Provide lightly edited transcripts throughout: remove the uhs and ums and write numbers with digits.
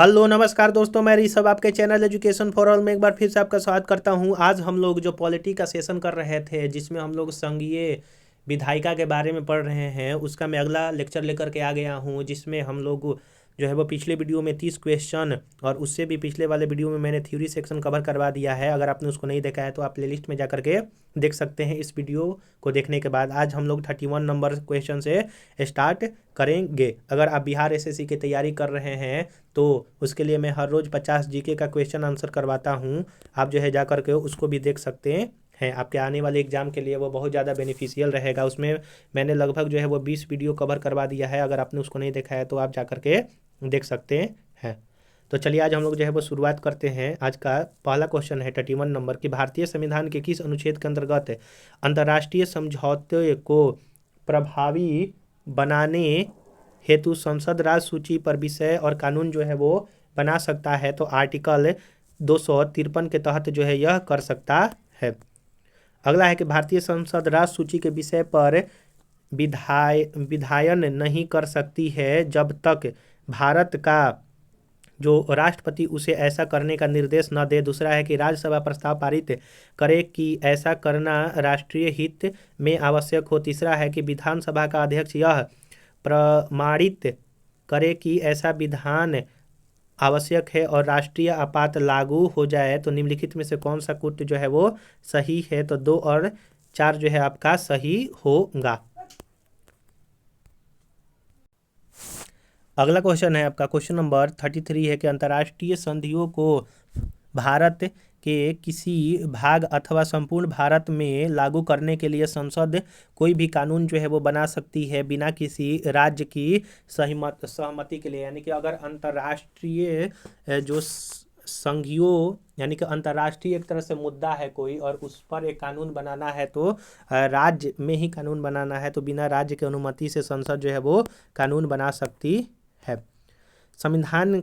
Hello नमस्कार दोस्तों, मैं ऋषभ आपके चैनल एजुकेशन फॉर ऑल में एक बार फिर से आपका स्वागत करता हूं। आज हम लोग जो पॉलिटी का सेशन कर रहे थे, जिसमें हम लोग संघीय विधायिका के बारे में पढ़ रहे हैं, उसका मैं अगला लेक्चर लेकर के आ गया हूं। जिसमें हम लोग जो है वो पिछले वीडियो में 30 क्वेश्चन और उससे भी पिछले वाले वीडियो में मैंने थ्योरी सेक्शन कवर करवा दिया है। अगर आपने उसको नहीं देखा है तो आप प्लेलिस्ट में जा करके देख सकते हैं। इस वीडियो को देखने के बाद आज हम लोग 31 नंबर क्वेश्चन से स्टार्ट करेंगे। अगर आप बिहार एसएससी की तैयारी कर रहे हैं तो उसके लिए मैं हर रोज़ 50 जीके का क्वेश्चन आंसर करवाता हूँ। आप जो है जा करके उसको भी देख सकते हैं। आपके आने वाले एग्जाम के लिए वो बहुत ज़्यादा बेनिफिशियल रहेगा। उसमें मैंने लगभग जो है वो 20 वीडियो कवर करवा दिया है। अगर आपने उसको नहीं देखा है तो आप जा करके देख सकते हैं। तो चलिए आज हम लोग जो है वो शुरुआत करते हैं। आज का पहला क्वेश्चन है 31 नंबर कि भारतीय संविधान के किस अनुच्छेद के अंतर्गत अंतर्राष्ट्रीय समझौते को प्रभावी बनाने हेतु संसद राज्य सूची पर विषय और कानून जो है वो बना सकता है। तो आर्टिकल 253 के तहत जो है यह कर सकता है। अगला है कि भारतीय संसद राज्य सूची के विषय पर विधायन नहीं कर सकती है जब तक भारत का जो राष्ट्रपति उसे ऐसा करने का निर्देश न दे। दूसरा है कि राज्यसभा प्रस्ताव पारित करे कि ऐसा करना राष्ट्रीय हित में आवश्यक हो। तीसरा है कि विधानसभा का अध्यक्ष यह प्रमाणित करे कि ऐसा विधान आवश्यक है और राष्ट्रीय आपात लागू हो जाए। तो निम्नलिखित में से कौन सा कूट जो है वो सही है। तो 2 और 4 जो है आपका सही होगा। अगला क्वेश्चन है आपका क्वेश्चन नंबर 33 है कि अंतर्राष्ट्रीय संधियों को भारत के किसी भाग अथवा संपूर्ण भारत में लागू करने के लिए संसद कोई भी कानून जो है वो बना सकती है बिना किसी राज्य की सहमति के लिए। यानी कि अगर अंतर्राष्ट्रीय जो संघीय यानी कि अंतर्राष्ट्रीय एक तरह से मुद्दा है कोई और उस पर एक कानून बनाना है तो राज्य में ही कानून बनाना है। तो बिना राज्य की अनुमति से संसद जो है वो कानून बना सकती है। संविधान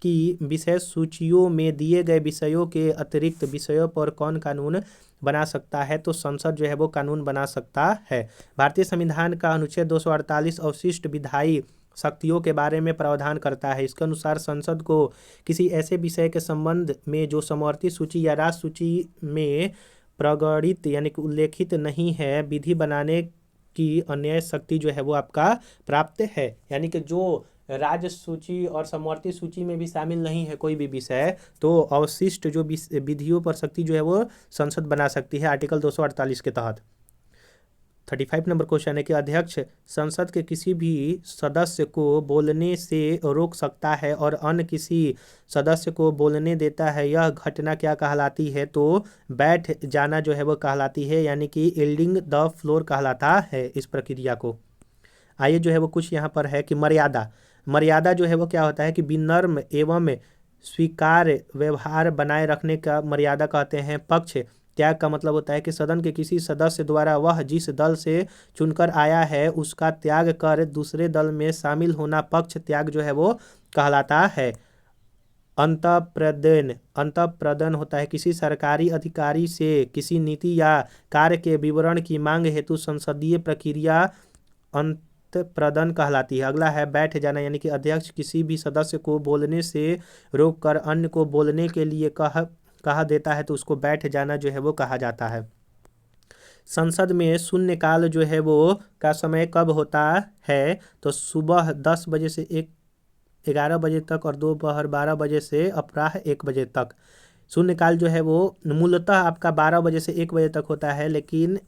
की विषय सूचियों में दिए गए विषयों के अतिरिक्त विषयों पर कौन कानून बना सकता है। तो संसद जो है वो कानून बना सकता है। भारतीय संविधान का अनुच्छेद 248 अवशिष्ट विधायी शक्तियों के बारे में प्रावधान करता है। इसके अनुसार संसद को किसी ऐसे विषय के संबंध में जो समवर्ती सूची या राज्य सूची में प्रगणित यानी कि उल्लेखित नहीं है विधि बनाने की अन्य शक्ति जो है वो आपका प्राप्त है। यानी कि जो राज्य सूची और समवर्ती सूची में भी शामिल नहीं है कोई भी विषय, तो अवशिष्ट जो विधियों पर शक्ति जो है वो संसद बना सकती है आर्टिकल 248 के तहत। 35 नंबर क्वेश्चन है कि अध्यक्ष संसद के किसी भी सदस्य को बोलने से रोक सकता है और अन्य किसी सदस्य को बोलने देता है। यह घटना क्या कहलाती है। तो बैठ जाना जो है वो कहलाती है, यानी कि यील्डिंग द फ्लोर कहलाता है इस प्रक्रिया को। आइए जो है वो कुछ यहाँ पर है कि मर्यादा जो है वो क्या होता है कि विनम्र एवं स्वीकार्य व्यवहार बनाए रखने का मर्यादा कहते हैं। पक्ष त्याग का मतलब होता है कि सदन के किसी सदस्य द्वारा वह जिस दल से चुनकर आया है उसका त्याग कर दूसरे दल में शामिल होना पक्ष त्याग जो है वो कहलाता है। अंतःप्रदन होता है किसी सरकारी अधिकारी से किसी नीति या कार्य के विवरण की मांग हेतु संसदीय प्रक्रिया अंतःप्रदन कहलाती है। अगला है बैठ जाना, यानी कि अध्यक्ष किसी भी सदस्य को बोलने से रोककर अन्य को बोलने के लिए कहा देता है तो उसको बैठ जाना जो है वो कहा जाता है। संसद में शून्यकाल जो है वो का समय कब होता है। तो सुबह 10 बजे से 11 बजे तक और दोपहर 12 बजे से अपराह 1 बजे तक। शून्यकाल जो है वो मूलतः आपका 12 बजे से 1 बजे तक होता है, लेकिन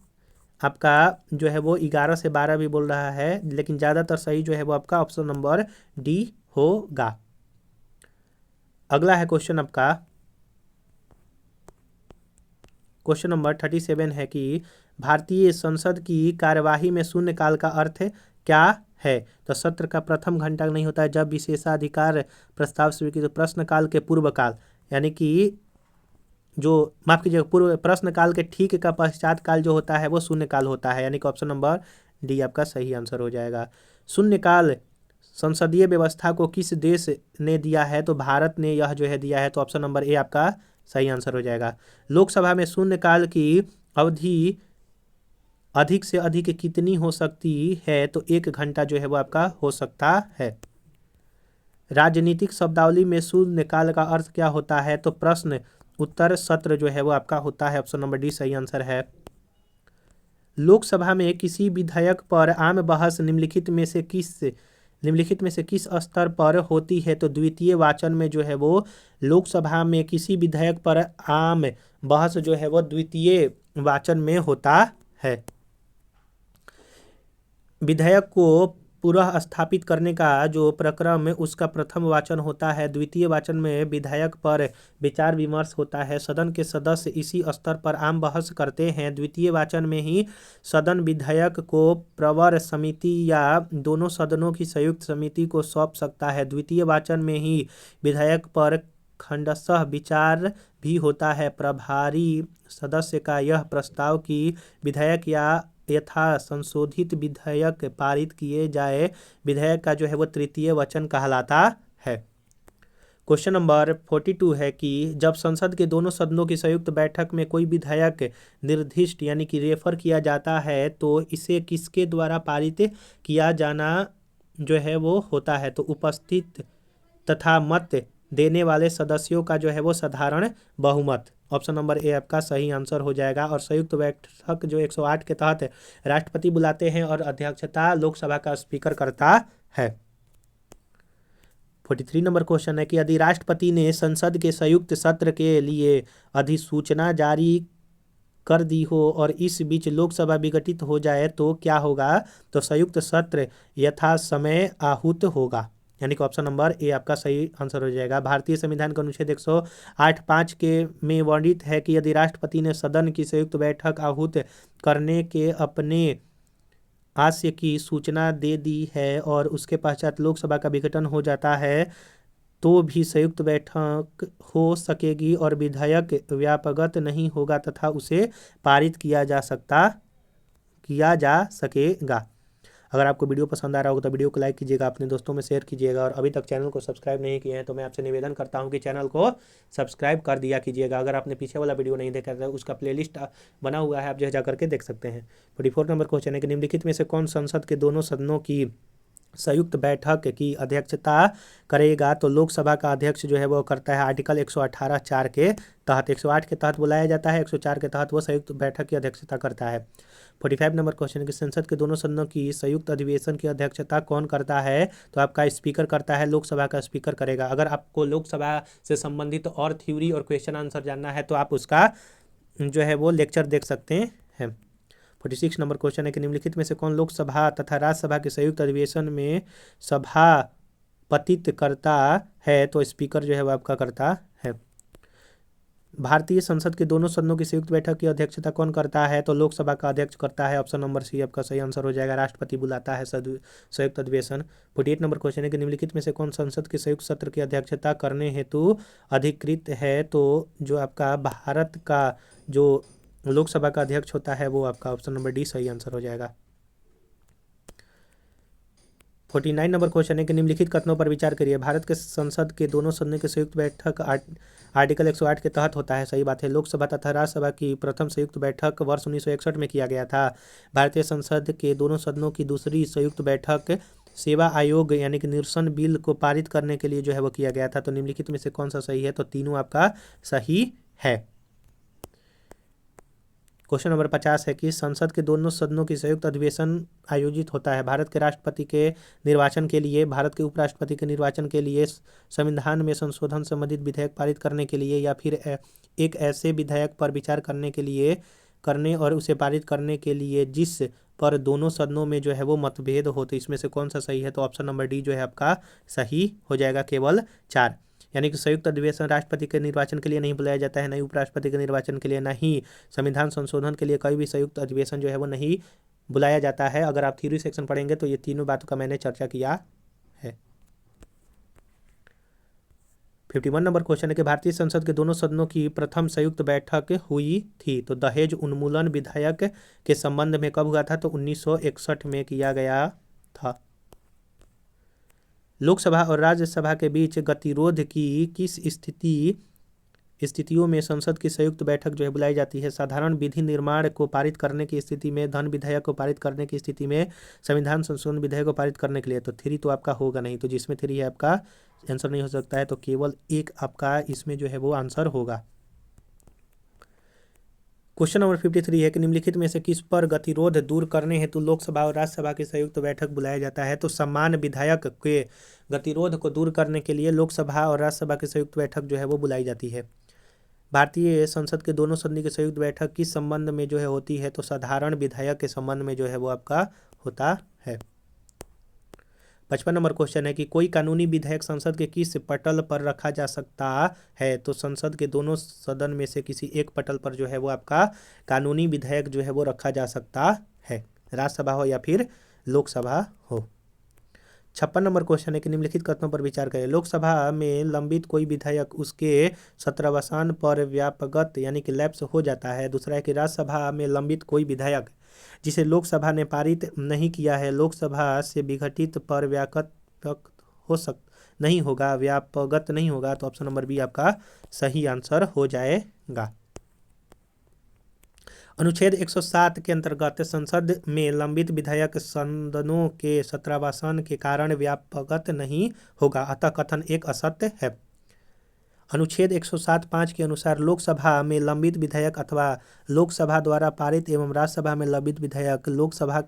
आपका जो है वो 11 से 12 भी बोल रहा है, लेकिन ज़्यादातर सही जो है वो आपका ऑप्शन नंबर डी होगा। अगला है क्वेश्चन आपका क्वेश्चन नंबर 37 है कि भारतीय संसद की कार्यवाही में शून्यकाल का अर्थ क्या है। तो सत्र का प्रथम घंटा नहीं होता है जब विशेषाधिकार प्रस्ताव स्वीकृत। प्रश्नकाल के पूर्व काल, यानी कि जो माफ कीजिएगा पूर्व प्रश्नकाल के ठीक का पश्चात काल जो होता है वो शून्यकाल होता है, यानी कि ऑप्शन नंबर डी आपका सही आंसर हो जाएगा। शून्यकाल संसदीय व्यवस्था को किस देश ने दिया है। तो भारत ने यह जो है दिया है, तो ऑप्शन नंबर ए आपका सही आंसर हो जाएगा। लोकसभा में शून्यकाल की अवधि अधिक से अधिक कितनी हो सकती है। तो 1 घंटा जो है वो आपका हो सकता है। राजनीतिक शब्दावली में शून्यकाल का अर्थ क्या होता है? तो प्रश्न उत्तर सत्र जो है वो आपका होता है। ऑप्शन नंबर डी सही आंसर है। लोकसभा में किसी विधेयक पर आम बहस निम्नलिखित में से किस स्तर पर होती है? तो द्वितीय वाचन में जो है वो लोकसभा में किसी विधेयक पर आम बहस जो है वो द्वितीय वाचन में होता है। विधेयक को पुनः स्थापित करने का जो प्रक्रम में उसका प्रथम वाचन होता है। द्वितीय वाचन में विधेयक पर विचार विमर्श होता है। सदन के सदस्य इसी स्तर पर आम बहस करते हैं। द्वितीय वाचन में ही सदन विधेयक को प्रवर समिति या दोनों सदनों की संयुक्त समिति को सौंप सकता है। द्वितीय वाचन में ही विधेयक पर खंडशः विचार भी होता है। प्रभारी सदस्य का यह प्रस्ताव कि विधेयक यथा संशोधित विधेयक पारित किए जाए, विधेयक का जो है वो तृतीय वचन कहलाता है। क्वेश्चन नंबर 42 है कि जब संसद के दोनों सदनों की संयुक्त बैठक में कोई विधेयक निर्दिष्ट यानी कि रेफर किया जाता है तो इसे किसके द्वारा पारित किया जाना जो है वो होता है? तो उपस्थित तथा मत देने वाले सदस्यों का जो है वो साधारण बहुमत। ऑप्शन नंबर ए आपका सही आंसर हो जाएगा। और संयुक्त बैठक जो 108 के तहत राष्ट्रपति बुलाते हैं और अध्यक्षता लोकसभा का स्पीकर करता है। 43 नंबर क्वेश्चन है कि यदि राष्ट्रपति ने संसद के संयुक्त सत्र के लिए अधिसूचना जारी कर दी हो और इस बीच लोकसभा विघटित हो जाए तो क्या होगा? तो संयुक्त सत्र यथा समय आहूत होगा, यानी कि ऑप्शन नंबर ए आपका सही आंसर हो जाएगा। भारतीय संविधान का अनुच्छेद 108(5) के में वर्णित है कि यदि राष्ट्रपति ने सदन की संयुक्त बैठक आहूत करने के अपने आशय की सूचना दे दी है और उसके पश्चात लोकसभा का विघटन हो जाता है तो भी संयुक्त बैठक हो सकेगी और विधेयक व्यापगत नहीं होगा तथा उसे पारित किया जा सकेगा। अगर आपको वीडियो पसंद आ रहा होगा तो वीडियो को लाइक कीजिएगा, अपने दोस्तों में शेयर कीजिएगा और अभी तक चैनल को सब्सक्राइब नहीं किए हैं तो मैं आपसे निवेदन करता हूं कि चैनल को सब्सक्राइब कर दिया कीजिएगा। अगर आपने पीछे वाला वीडियो नहीं देखा था उसका प्लेलिस्ट बना हुआ है, आप जो जा करके देख सकते हैं। 44 नंबर क्वेश्चन है कि निम्नलिखित में से कौन संसद के दोनों सदनों की संयुक्त बैठक की अध्यक्षता करेगा? तो लोकसभा का अध्यक्ष जो है वो करता है आर्टिकल 118(4) के तहत। 108 के तहत बुलाया जाता है, 104 के तहत वो संयुक्त बैठक की अध्यक्षता करता है। 45 नंबर क्वेश्चन है कि संसद के दोनों सदनों की संयुक्त अधिवेशन की अध्यक्षता कौन करता है? तो आपका स्पीकर करता है, लोकसभा का स्पीकर करेगा। अगर आपको लोकसभा से संबंधित और थ्योरी और क्वेश्चन आंसर जानना है तो आप उसका जो है वो लेक्चर देख सकते हैं। 46 नंबर क्वेश्चन है कि निम्नलिखित में से कौन लोकसभा तथा राज्यसभा के संयुक्त अधिवेशन में सभापतित्व करता है? तो स्पीकर जो है वो आपका करता है। भारतीय संसद के दोनों सदनों की संयुक्त बैठक की अध्यक्षता कौन करता है? तो लोकसभा का अध्यक्ष करता है। ऑप्शन नंबर सी आपका सही आंसर हो जाएगा। राष्ट्रपति बुलाता है संयुक्त अधिवेशन। 48 नंबर क्वेश्चन है कि निम्नलिखित में से कौन संसद के संयुक्त सत्र की अध्यक्षता करने हेतु अधिकृत है? तो जो आपका भारत का जो लोकसभा का अध्यक्ष होता है वो आपका ऑप्शन नंबर डी सही आंसर हो जाएगा। 49 नंबर क्वेश्चन है कि निम्नलिखित कथनों पर विचार करिए। भारत के संसद के दोनों सदनों की संयुक्त बैठक आर्टिकल 108 के तहत होता है। सही बात है। लोकसभा तथा राज्यसभा की प्रथम संयुक्त बैठक वर्ष 1961 में किया गया था। भारतीय संसद के दोनों सदनों की दूसरी संयुक्त बैठक सेवा आयोग यानी कि निरसन बिल को पारित करने के लिए जो है वो किया गया था। तो निम्नलिखित में से कौन सा सही है? तो तीनों आपका सही है। क्वेश्चन नंबर 50 है कि संसद के दोनों सदनों की संयुक्त अधिवेशन आयोजित होता है भारत के राष्ट्रपति के निर्वाचन के लिए, भारत के उपराष्ट्रपति के निर्वाचन के लिए, संविधान में संशोधन संबंधित विधेयक पारित करने के लिए या फिर एक ऐसे विधेयक पर विचार करने और उसे पारित करने के लिए जिस पर दोनों सदनों में जो है वो मतभेद हो। तो इसमें से कौन सा सही है? तो ऑप्शन नंबर डी जो है आपका सही हो जाएगा। केवल 4 यानी कि संयुक्त अधिवेशन राष्ट्रपति के निर्वाचन के लिए नहीं बुलाया जाता है, नहीं उपराष्ट्रपति के निर्वाचन के लिए, नहीं संविधान संशोधन के लिए कोई भी संयुक्त अधिवेशन जो है वो नहीं बुलाया जाता है। अगर आप थ्योरी सेक्शन पढ़ेंगे तो ये तीनों बातों का मैंने चर्चा किया है। 51 नंबर क्वेश्चन है कि भारतीय संसद के दोनों सदनों की प्रथम संयुक्त बैठक हुई थी तो दहेज उन्मूलन विधेयक के संबंध में कब हुआ था? तो 1961 में किया गया था। लोकसभा और राज्यसभा के बीच गतिरोध की किस स्थितियों में संसद की संयुक्त बैठक जो है बुलाई जाती है? साधारण विधि निर्माण को पारित करने की स्थिति में, धन विधेयक को पारित करने की स्थिति में, संविधान संशोधन विधेयक को पारित करने के लिए। तो 3 तो आपका होगा नहीं, तो जिसमें 3 है आपका आंसर नहीं हो सकता है, तो केवल एक आपका इसमें जो है वो आंसर होगा। क्वेश्चन नंबर 53 है कि निम्नलिखित में से किस पर गतिरोध दूर करने हेतु लोकसभा और राज्यसभा की संयुक्त बैठक बुलाया जाता है? तो समान विधायक के गतिरोध को दूर करने के लिए लोकसभा और राज्यसभा की संयुक्त बैठक जो है वो बुलाई जाती है। भारतीय संसद के दोनों सदनों की संयुक्त बैठक किस संबंध में जो है होती है? तो साधारण विधायक के संबंध में जो है वो आपका होता है। 55 नंबर क्वेश्चन है कि कोई कानूनी विधेयक संसद के किस पटल पर रखा जा सकता है? तो संसद के दोनों सदन में से किसी एक पटल पर जो है वो आपका कानूनी विधेयक जो है वो रखा जा सकता है, राज्यसभा हो या फिर लोकसभा हो। 56 नंबर क्वेश्चन है कि निम्नलिखित कथनों पर विचार करें। लोकसभा में लंबित कोई विधेयक उसके सत्रावसान पर व्यापगत यानी कि लैप्स हो जाता है। दूसरा है कि राज्यसभा में लंबित कोई विधेयक जिसे लोकसभा ने पारित नहीं किया है लोकसभा से विघटित पर व्यापक हो सक नहीं होगा, व्यापगत नहीं होगा। तो ऑप्शन नंबर बी आपका सही आंसर हो जाएगा। अनुच्छेद 107 के अंतर्गत संसद में लंबित विधेयक सदनों के सत्रावसान के कारण व्यापगत नहीं होगा, अतः कथन एक असत्य है। अनुच्छेद 107(5) के अनुसार लोकसभा में लंबित विधेयक अथवा लोकसभा द्वारा पारित एवं राज्यसभा में लंबित विधेयक लोकसभा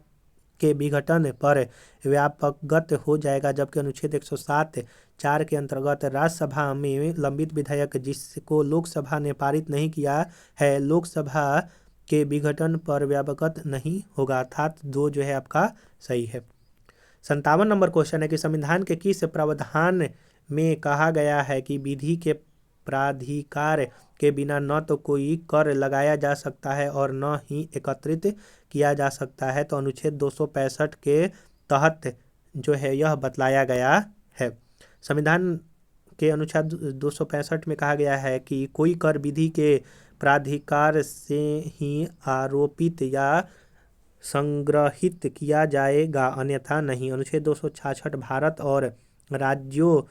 के विघटन पर व्यापकगत हो जाएगा, जबकि अनुच्छेद 107(4) के अंतर्गत राज्यसभा में लंबित विधेयक जिसको लोकसभा ने पारित नहीं किया है लोकसभा के विघटन पर व्यापकगत नहीं होगा, अर्थात दो जो है आपका सही है। 57 नंबर क्वेश्चन है कि संविधान के किस प्रावधान में कहा गया है कि विधि के प्राधिकार के बिना न तो कोई कर लगाया जा सकता है और न ही एकत्रित किया जा सकता है? तो अनुच्छेद 265 के तहत जो है यह बतलाया गया है। संविधान के अनुच्छेद 265 में कहा गया है कि कोई कर विधि के प्राधिकार से ही आरोपित या संग्रहित किया जाएगा, अन्यथा नहीं। अनुच्छेद 266 भारत और राज्यों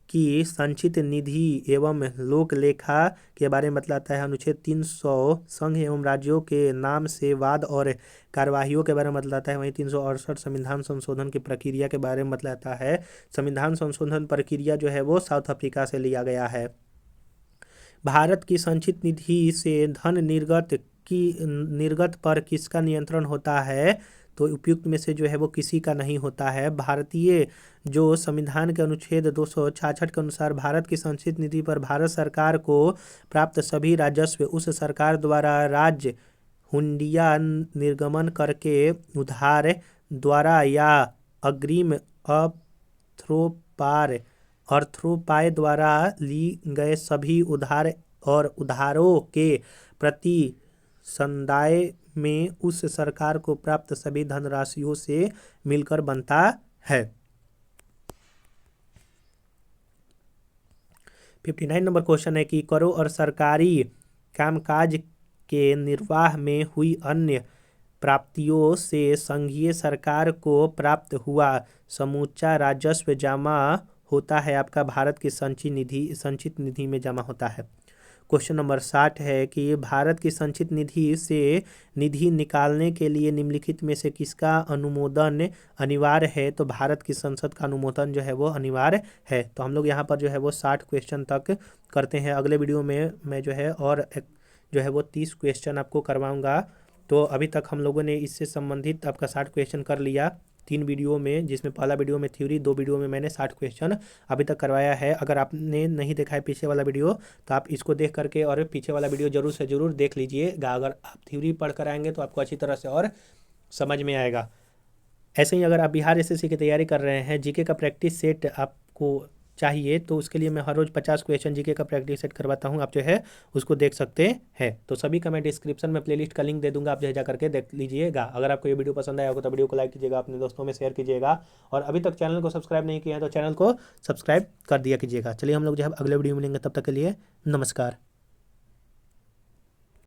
की संचित निधि एवं लोक लेखा के बारे में बतलाता है। अनुच्छेद 300 संघ एवं राज्यों के नाम से वाद और कार्यवाहियों के बारे में बतलाता है। वहीं 368 संविधान संशोधन की प्रक्रिया के बारे में बतलाता है। संविधान संशोधन प्रक्रिया जो है वो साउथ अफ्रीका से लिया गया है। भारत की संचित निधि से धन निर्गत पर किसका नियंत्रण होता है? तो उपयुक्त में से जो है वो किसी का नहीं होता है। भारतीय जो संविधान के अनुच्छेद 266 के अनुसार भारत की संचित निधि पर भारत सरकार को प्राप्त सभी राजस्व उस सरकार द्वारा राज्य हुंडिया निर्गमन करके उधार द्वारा या अग्रिम अर्थोपाय द्वारा ली गए सभी उधार और उधारों के प्रति संदाय में उस सरकार को प्राप्त सभी धनराशियों से मिलकर बनता है। 59 नंबर क्वेश्चन है कि करों और सरकारी कामकाज के निर्वाह में हुई अन्य प्राप्तियों से संघीय सरकार को प्राप्त हुआ समूचा राजस्व जमा होता है आपका भारत की संचित निधि में जमा होता है। क्वेश्चन नंबर 60 है कि भारत की संचित निधि से निधि निकालने के लिए निम्नलिखित में से किसका अनुमोदन अनिवार्य है? तो भारत की संसद का अनुमोदन जो है वो अनिवार्य है। तो हम लोग यहाँ पर जो है वो 60 क्वेश्चन तक करते हैं। अगले वीडियो में मैं जो है और जो है वो 30 क्वेश्चन आपको करवाऊँगा। तो अभी तक हम लोगों ने इससे संबंधित आपका 60 क्वेश्चन कर लिया 3 वीडियो में, जिसमें पहला वीडियो में थ्योरी, 2 वीडियो में मैंने 60 क्वेश्चन अभी तक करवाया है। अगर आपने नहीं देखा है पीछे वाला वीडियो तो आप इसको देख करके और पीछे वाला वीडियो जरूर से जरूर देख लीजिएगा। अगर आप थ्योरी पढ़ कर आएंगे तो आपको अच्छी तरह से और समझ में आएगा। ऐसे ही अगर आप बिहार एसएससी की तैयारी कर रहे हैं, जीके का प्रैक्टिस सेट आपको चाहिए तो उसके लिए मैं हर रोज़ 50 क्वेश्चन जीके का प्रैक्टिस सेट करवाता हूं, आप जो है उसको देख सकते हैं। तो सभी का मैं डिस्क्रिप्शन में प्लेलिस्ट का लिंक दे दूंगा, आप जो है जा करके देख लीजिएगा। अगर आपको ये वीडियो पसंद आया होगा तो वीडियो को लाइक कीजिएगा, अपने दोस्तों में शेयर कीजिएगा और अभी तक चैनल को सब्सक्राइब नहीं किया है तो चैनल को सब्सक्राइब कर दिया कीजिएगा। चलिए हम लोग जो है अगले वीडियो में मिलेंगे, तब तक के लिए नमस्कार।